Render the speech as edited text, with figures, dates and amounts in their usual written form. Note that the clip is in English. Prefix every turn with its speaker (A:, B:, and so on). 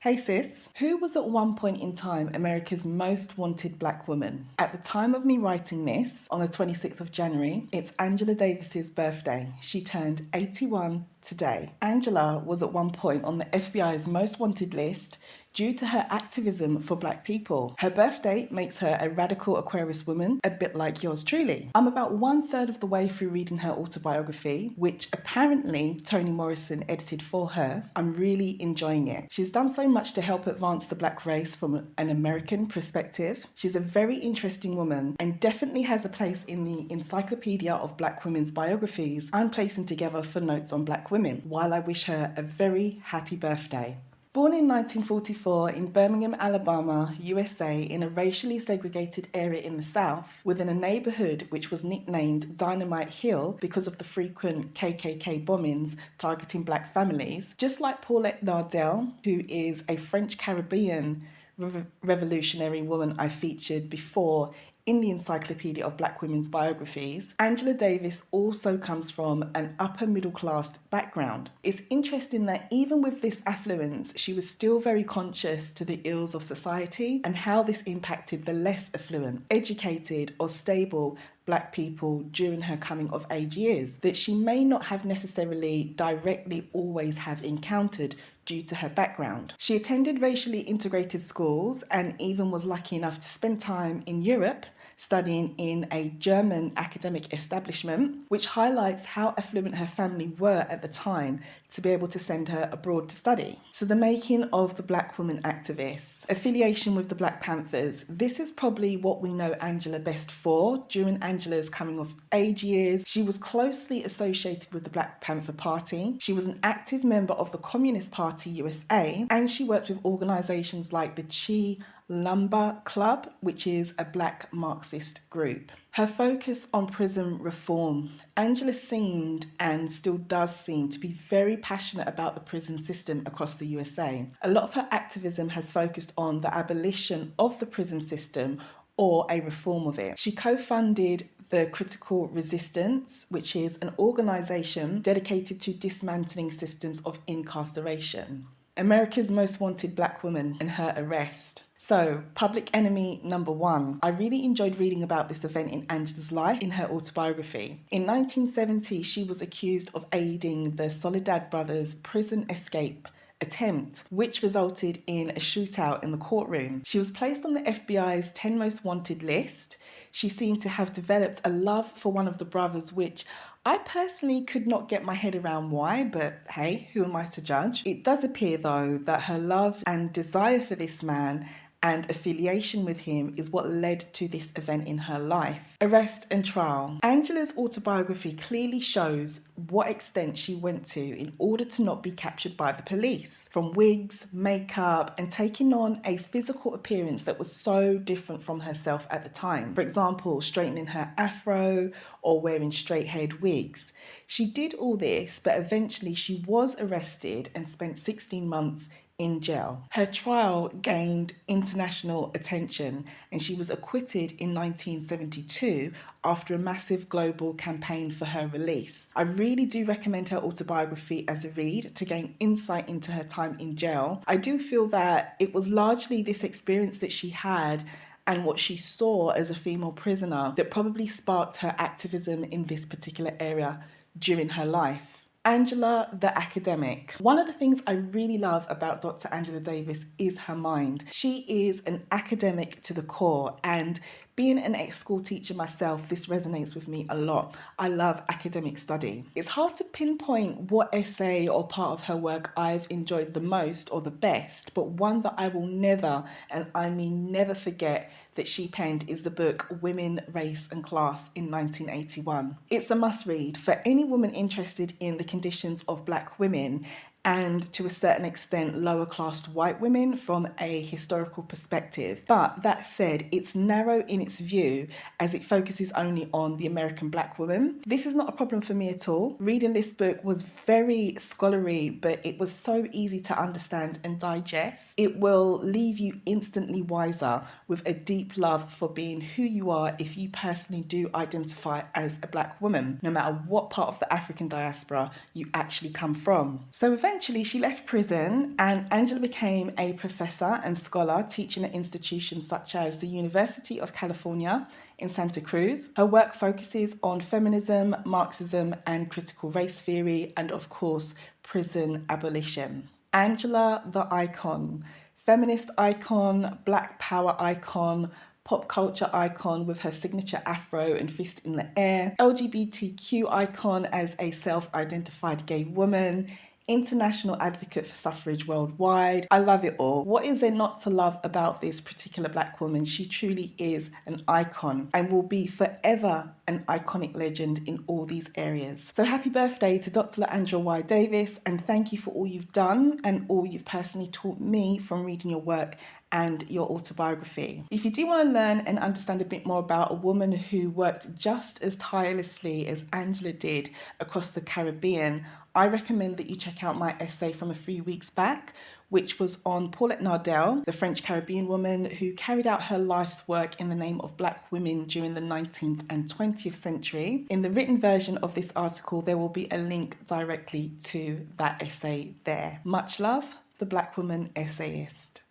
A: Hey sis, who was at one point in time America's most wanted black woman? At the time of me writing this, on the 26th of January, it's Angela Davis's birthday. She turned 81 today. Angela was at one point on the FBI's most wanted list due to her activism for black people. Her birthday makes her a radical Aquarius woman, a bit like yours truly. I'm about 1/3 of the way through reading her autobiography, which apparently Toni Morrison edited for her. I'm really enjoying it. She's done so much to help advance the black race from an American perspective. She's a very interesting woman and definitely has a place in the encyclopedia of black women's biographies I'm placing together for notes on black women, while I wish her a very happy birthday. Born in 1944 in Birmingham, Alabama, USA, in a racially segregated area in the South, within a neighborhood which was nicknamed Dynamite Hill because of the frequent KKK bombings targeting black families, just like Paulette Nardell, who is a French Caribbean revolutionary woman I featured before in the Encyclopedia of Black Women's Biographies, Angela Davis also comes from an upper middle class background. It's interesting that even with this affluence, she was still very conscious to the ills of society and how this impacted the less affluent, educated or stable black people during her coming of age years that she may not have necessarily directly always have encountered due to her background. She attended racially integrated schools and even was lucky enough to spend time in Europe studying in a German academic establishment, which highlights how affluent her family were at the time to be able to send her abroad to study. So the making of the black woman activist, affiliation with the Black Panthers, this is probably what we know Angela best for. During Angela's coming of age years, she was closely associated with the Black Panther Party. She was an active member of the Communist Party USA, and she worked with organizations like the Chi Lumber Club, which is a black Marxist group. Her focus on prison reform. Angela seemed and still does seem to be very passionate about the prison system across the USA. A lot of her activism has focused on the abolition of the prison system or a reform of it. She co-funded the Critical Resistance, which is an organization dedicated to dismantling systems of incarceration. America's Most Wanted Black Woman and her arrest. So, Public Enemy number 1. I really enjoyed reading about this event in Angela's life in her autobiography. In 1970, she was accused of aiding the Soledad brothers' prison escape attempt, which resulted in a shootout in the courtroom. She was placed on the FBI's 10 most wanted list. She seemed to have developed a love for one of the brothers, which I personally could not get my head around why, but hey, who am I to judge? It does appear though that her love and desire for this man and affiliation with him is what led to this event in her life. Arrest and trial. Angela's autobiography clearly shows what extent she went to in order to not be captured by the police. From wigs, makeup, and taking on a physical appearance that was so different from herself at the time. For example, straightening her afro or wearing straight haired wigs. She did all this, but eventually she was arrested and spent 16 months in jail. Her trial gained international attention and she was acquitted in 1972 after a massive global campaign for her release. I really do recommend her autobiography as a read to gain insight into her time in jail. I do feel that it was largely this experience that she had and what she saw as a female prisoner that probably sparked her activism in this particular area during her life. Angela, the academic. One of the things I really love about Dr. Angela Davis is her mind. She is an academic to the core, and being an ex-school teacher myself, this resonates with me a lot. I love academic study. It's hard to pinpoint what essay or part of her work I've enjoyed the most or the best, but one that I will never, and I mean never forget that she penned is the book Women, Race and Class in 1981. It's a must read for any woman interested in the conditions of black women and to a certain extent lower class white women from a historical perspective. But that said, it's narrow in its view as it focuses only on the American black woman. This is not a problem for me at all. Reading this book was very scholarly, but it was so easy to understand and digest. It will leave you instantly wiser with a deep love for being who you are if you personally do identify as a black woman, no matter what part of the African diaspora you actually come from. So eventually Eventually, she left prison and Angela became a professor and scholar teaching at institutions such as the University of California in Santa Cruz. Her work focuses on feminism, Marxism, and critical race theory, and of course, prison abolition. Angela the icon, feminist icon, black power icon, pop culture icon with her signature afro and fist in the air, LGBTQ icon as a self-identified gay woman, international advocate for suffrage worldwide. I love it all. What is there not to love about this particular black woman? She truly is an icon and will be forever an iconic legend in all these areas. So happy birthday to Dr. Angela Y. Davis, and thank you for all you've done and all you've personally taught me from reading your work and your autobiography. If you do want to learn and understand a bit more about a woman who worked just as tirelessly as Angela did across the Caribbean, I recommend that you check out my essay from a few weeks back, which was on Paulette Nardel, the French Caribbean woman who carried out her life's work in the name of black women during the 19th and 20th century. In the written version of this article, there will be a link directly to that essay there. Much love, the Black Woman Essayist.